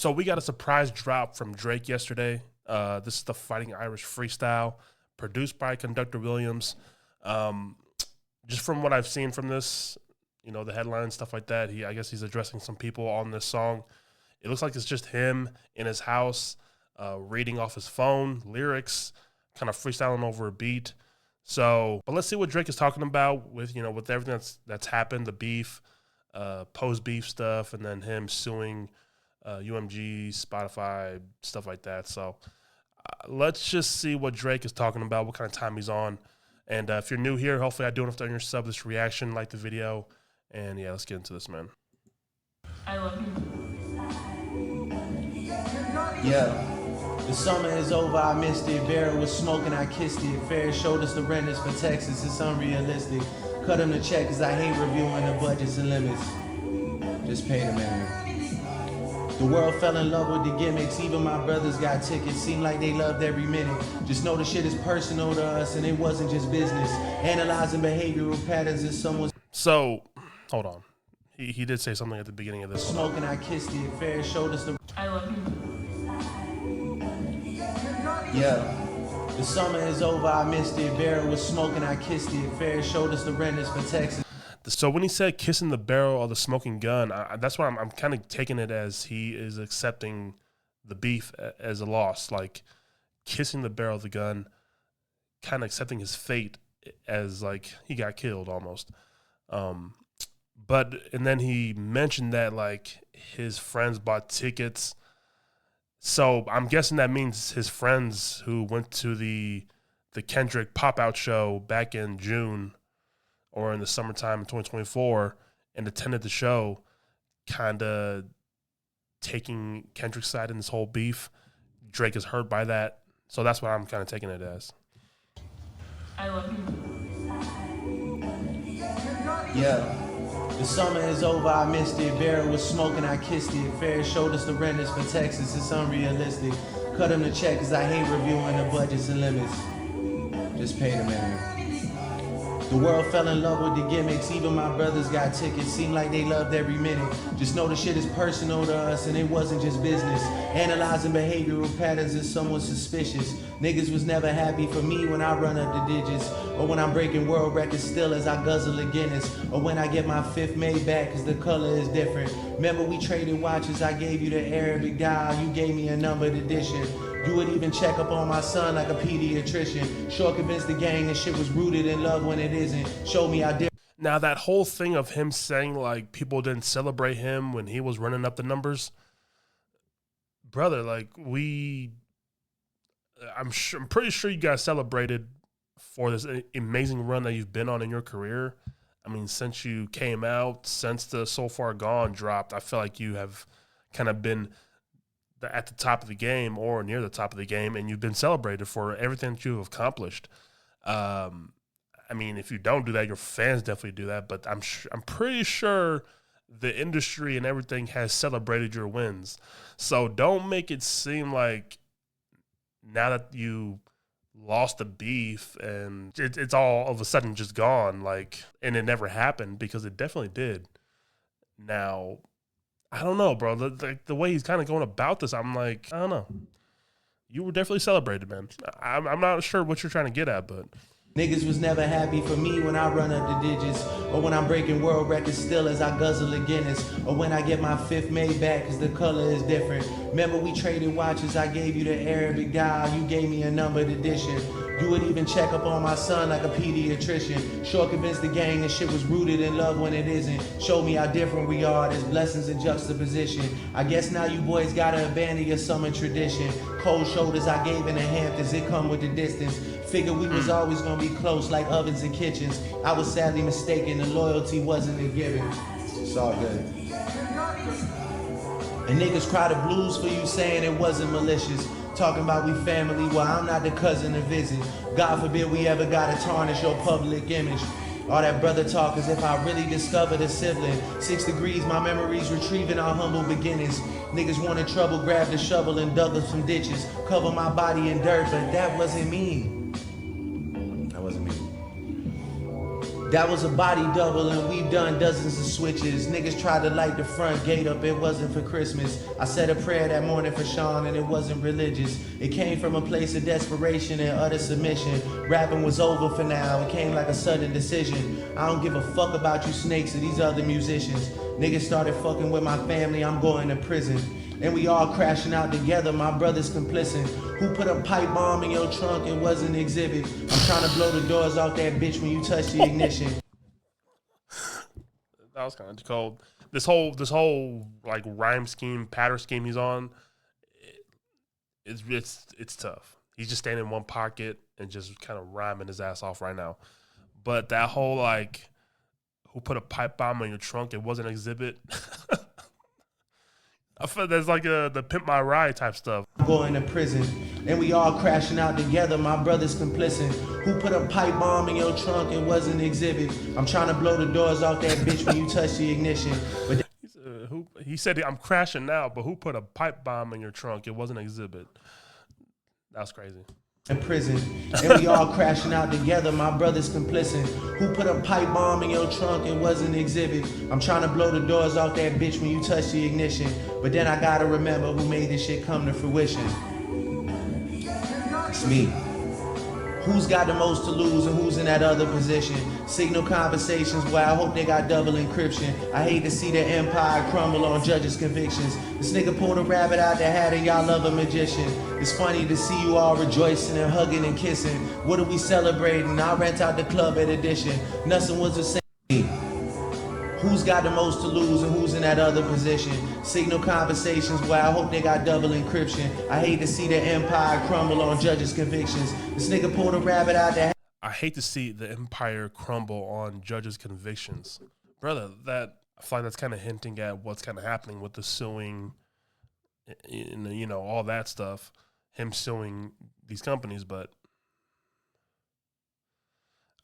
So we got a surprise drop from Drake yesterday. This is the Fighting Irish Freestyle, produced by Conductor Williams. Just from what I've seen from this, the headlines, stuff like that, I guess he's addressing some people on this song. It looks like it's just him in his house, reading off his phone, lyrics, kind of freestyling over a beat. So, but let's see what Drake is talking about with everything that's happened, the beef, post-beef stuff, and then him suing UMG, Spotify, stuff like that. So let's just see what Drake is talking about, what kind of time he's on. And if you're new here, hopefully I do enough to earn your sub, this reaction, like the video. And yeah, let's get into this, man. I love you. Yeah. The summer is over, I missed it. Barrel was smoking, I kissed it. Fair showed us the renters for Texas, it's unrealistic. Cut him the check, cause I hate reviewing the budgets and limits. Just pay the man. The world fell in love with the gimmicks, even my brothers got tickets. Seemed like they loved every minute. Just know the shit is personal to us and it wasn't just business. Analyzing behavioral patterns in someone's... So, hold on. He did say something at the beginning of this. Smoking, I kissed it. Fair showed us the... I love you. Yeah. The summer is over, I missed it. Barrel was smoking, I kissed it. Fair showed us the renters for Texas. So when he said kissing the barrel of the smoking gun, that's why I'm kind of taking it as he is accepting the beef as a loss, like kissing the barrel of the gun, kind of accepting his fate as like he got killed almost. And then he mentioned that like his friends bought tickets. So I'm guessing that means his friends who went to the Kendrick pop-out show back in June or in the summertime in 2024 and attended the show, kind of taking Kendrick's side in this whole beef. Drake is hurt by that. So that's what I'm kind of taking it as. I love you. Yeah. The summer is over, I missed it. Barrel was smoking, I kissed it. Fair showed us the renters for Texas, it's unrealistic. Cut him the check, cause I hate reviewing the budgets and limits. Just pay the man. The world fell in love with the gimmicks, even my brothers got tickets. Seemed like they loved every minute. Just know the shit is personal to us and it wasn't just business. Analyzing behavioral patterns is somewhat suspicious. Niggas was never happy for me when I run up the digits, or when I'm breaking world records still as I guzzle a Guinness, or when I get my fifth made back cause the color is different. Remember we traded watches, I gave you the Arabic dial, you gave me a numbered edition. You would even check up on my son like a pediatrician. Sure convinced the gang that shit was rooted in love when it isn't. Showed me how different. Now that whole thing of him saying like people didn't celebrate him when he was running up the numbers, brother, like I'm pretty sure you guys celebrated for this amazing run that you've been on in your career. I mean, since you came out, since the So Far Gone dropped, I feel like you have kind of been at the top of the game or near the top of the game, and you've been celebrated for everything that you've accomplished. I mean, if you don't do that, your fans definitely do that, but I'm pretty sure the industry and everything has celebrated your wins. So don't make it seem like now that you lost the beef and it's all of a sudden just gone, like, and it never happened, because it definitely did. Now, I don't know, bro. The way he's kind of going about this, I'm like, I don't know. You were definitely celebrated, man. I'm not sure what you're trying to get at, but... Niggas was never happy for me when I run up the digits, or when I'm breaking world records still as I guzzle a Guinness, or when I get my fifth made back cause the color is different. Remember we traded watches, I gave you the Arabic dial, you gave me a numbered edition. You would even check up on my son like a pediatrician. Sure convinced the gang that shit was rooted in love when it isn't. Showed me how different we are, there's blessings in juxtaposition. I guess now you boys gotta abandon your summer tradition. Cold shoulders I gave in the Hamptons, it come with the distance. Figured we was always gonna be close like ovens and kitchens. I was sadly mistaken, the loyalty wasn't a given. It's all good. And niggas cry the blues for you saying it wasn't malicious. Talking about we family, well I'm not the cousin to visit. God forbid we ever gotta tarnish your public image. All that brother talk as if I really discovered a sibling. 6 degrees, my memories retrieving our humble beginnings. Niggas wanted trouble, grabbed a shovel and dug up some ditches. Cover my body in dirt, but that wasn't me. That wasn't me. That was a body double and we've done dozens of switches. Niggas tried to light the front gate up, it wasn't for Christmas. I said a prayer that morning for Sean and it wasn't religious. It came from a place of desperation and utter submission. Rapping was over for now, it came like a sudden decision. I don't give a fuck about you snakes or these other musicians. Niggas started fucking with my family, I'm going to prison. And we all crashing out together, my brother's complicit. Who put a pipe bomb in your trunk? It wasn't an exhibit. I'm trying to blow the doors off that bitch when you touch the ignition. That was kind of cold. This whole like rhyme scheme, pattern scheme he's on, it's tough. He's just standing in one pocket and just kind of rhyming his ass off right now. But that whole like, who put a pipe bomb in your trunk? It wasn't an exhibit. I feel there's like the Pimp My Ride type stuff. I'm going to prison, and we all crashing out together, my brother's complicit. Who put a pipe bomb in your trunk? It wasn't an exhibit. I'm trying to blow the doors off that bitch when you touch the ignition. But he said, I'm crashing now, but who put a pipe bomb in your trunk? It wasn't an exhibit. That's crazy. In prison, and we all crashing out together, my brother's complicit. Who put a pipe bomb in your trunk? It wasn't an exhibit. I'm trying to blow the doors off that bitch when you touch the ignition. But then I gotta remember who made this shit come to fruition. It's me. Who's got the most to lose and who's in that other position? Signal conversations where I hope they got double encryption. I hate to see the empire crumble on judges' convictions. This nigga pulled a rabbit out the hat and y'all love a magician. It's funny to see you all rejoicing and hugging and kissing. What are we celebrating? I'll rent out the club at Edition. Nothing was the same. Who's got the most to lose and who's in that other position? Signal conversations where I hope they got double encryption. I hate to see the empire crumble on judges' convictions. This nigga pulled a rabbit out the hat. I hate to see the empire crumble on judges' convictions. Brother, I feel like that's kind of hinting at what's kind of happening with the suing, you know, all that stuff. Him suing these companies, but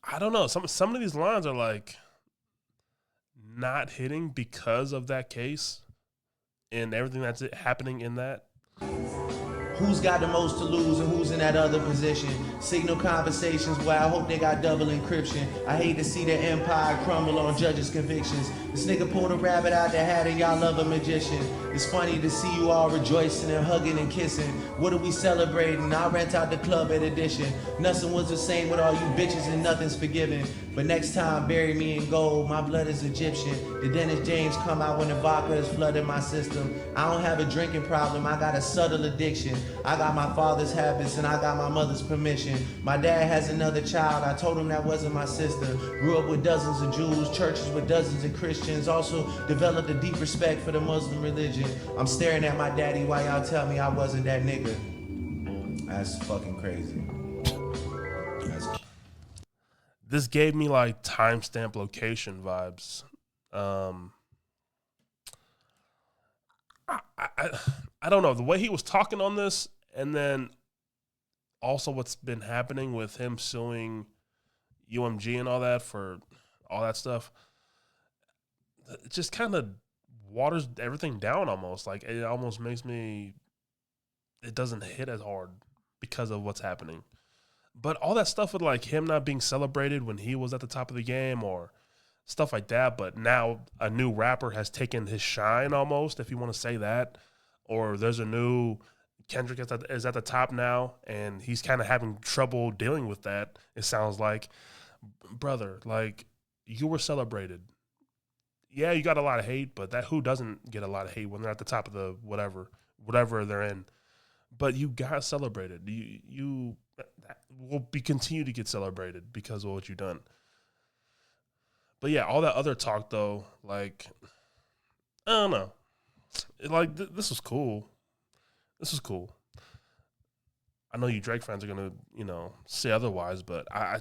I don't know. Some of these lines are like not hitting because of that case and everything that's happening in that. Who's got the most to lose and who's in that other position? Signal conversations where I hope they got double encryption. I hate to see the empire crumble on judges' convictions. This nigga pulled a rabbit out the hat and y'all love a magician. It's funny to see you all rejoicing and hugging and kissing. What are we celebrating? I'll rent out the club at Edition. Nothing was the same with all you bitches and nothing's forgiven. But next time, bury me in gold. My blood is Egyptian. The Dennis James come out when the vodka is flooding my system. I don't have a drinking problem. I got a subtle addiction. I got my father's habits and I got my mother's permission. My dad has another child. I told him that wasn't my sister. Grew up with dozens of Jews, churches with dozens of Christians. Also developed a deep respect for the Muslim religion. I'm staring at my daddy while y'all tell me I wasn't that nigga. That's fucking crazy. This gave me like timestamp location vibes. I don't know, the way he was talking on this, and then also what's been happening with him suing UMG and all that for all that stuff. It just kind of waters everything down almost. Like it almost makes me, it doesn't hit as hard because of what's happening. But all that stuff with like him not being celebrated when he was at the top of the game or stuff like that, but now a new rapper has taken his shine almost, if you want to say that. Or there's a new Kendrick is at the top now, and he's kind of having trouble dealing with that, it sounds like. Brother, like, you were celebrated. Yeah, you got a lot of hate, but who doesn't get a lot of hate when they're at the top of the whatever they're in? But you got celebrated. You will continue to get celebrated because of what you've done. But yeah, all that other talk though, like, I don't know. Like, this was cool. This was cool. I know you Drake fans are going to, say otherwise, but I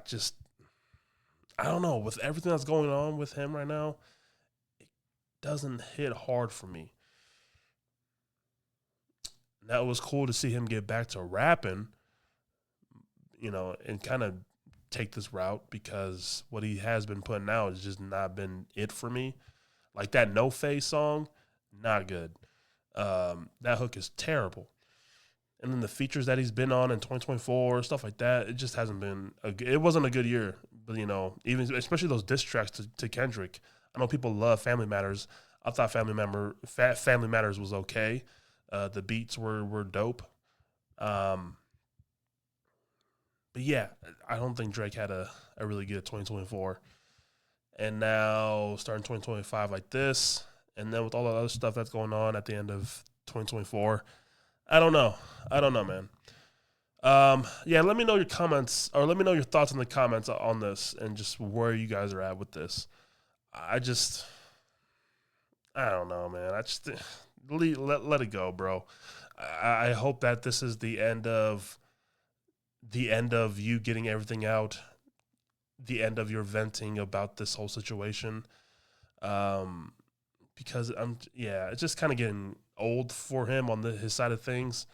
don't know. With everything that's going on with him right now, it doesn't hit hard for me. Now, it was cool to see him get back to rapping, and kind of take this route, because what he has been putting out has just not been it for me. Like that No Face song, not good. That hook is terrible. And then the features that he's been on in 2024, stuff like that, it just hasn't been it wasn't a good year. But you know, even especially those diss tracks to Kendrick. I know people love Family Matters. I thought Family Matters was okay. The beats were dope. But yeah, I don't think Drake had a really good 2024. And now starting 2025 like this, and then with all the other stuff that's going on at the end of 2024, I don't know, man. Yeah, let me know your comments, or let me know your thoughts in the comments on this, and just where you guys are at with this. I don't know, man. I just let it go, bro. I hope that this is the end of you getting everything out, the end of your venting about this whole situation. Because it's just kind of getting old for him on his side of things,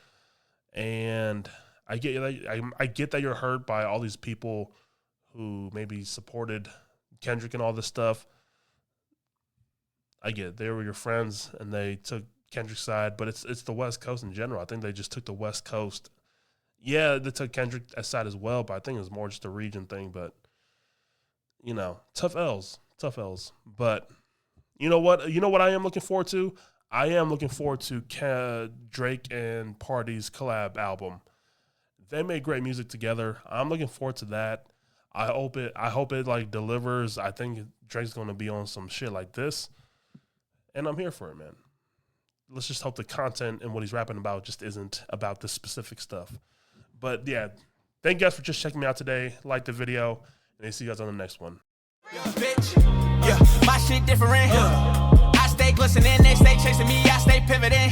and I get that you're hurt by all these people who maybe supported Kendrick and all this stuff. I get it. They were your friends and they took Kendrick's side, but it's the West Coast in general. I think they just took the West Coast. Yeah, they took Kendrick's side as well, but I think it was more just a region thing. But you know, tough L's. But you know what? I am looking forward to. I am looking forward to Drake and Party's collab album. They made great music together. I'm looking forward to that. I hope it like delivers. I think Drake's going to be on some shit like this, and I'm here for it, man. Let's just hope the content and what he's rapping about just isn't about this specific stuff. But yeah, thank you guys for just checking me out today. Like the video, and I'll see you guys on the next one. Yeah, my shit different. I stay glistening, they stay chasing me, I stay pivoting.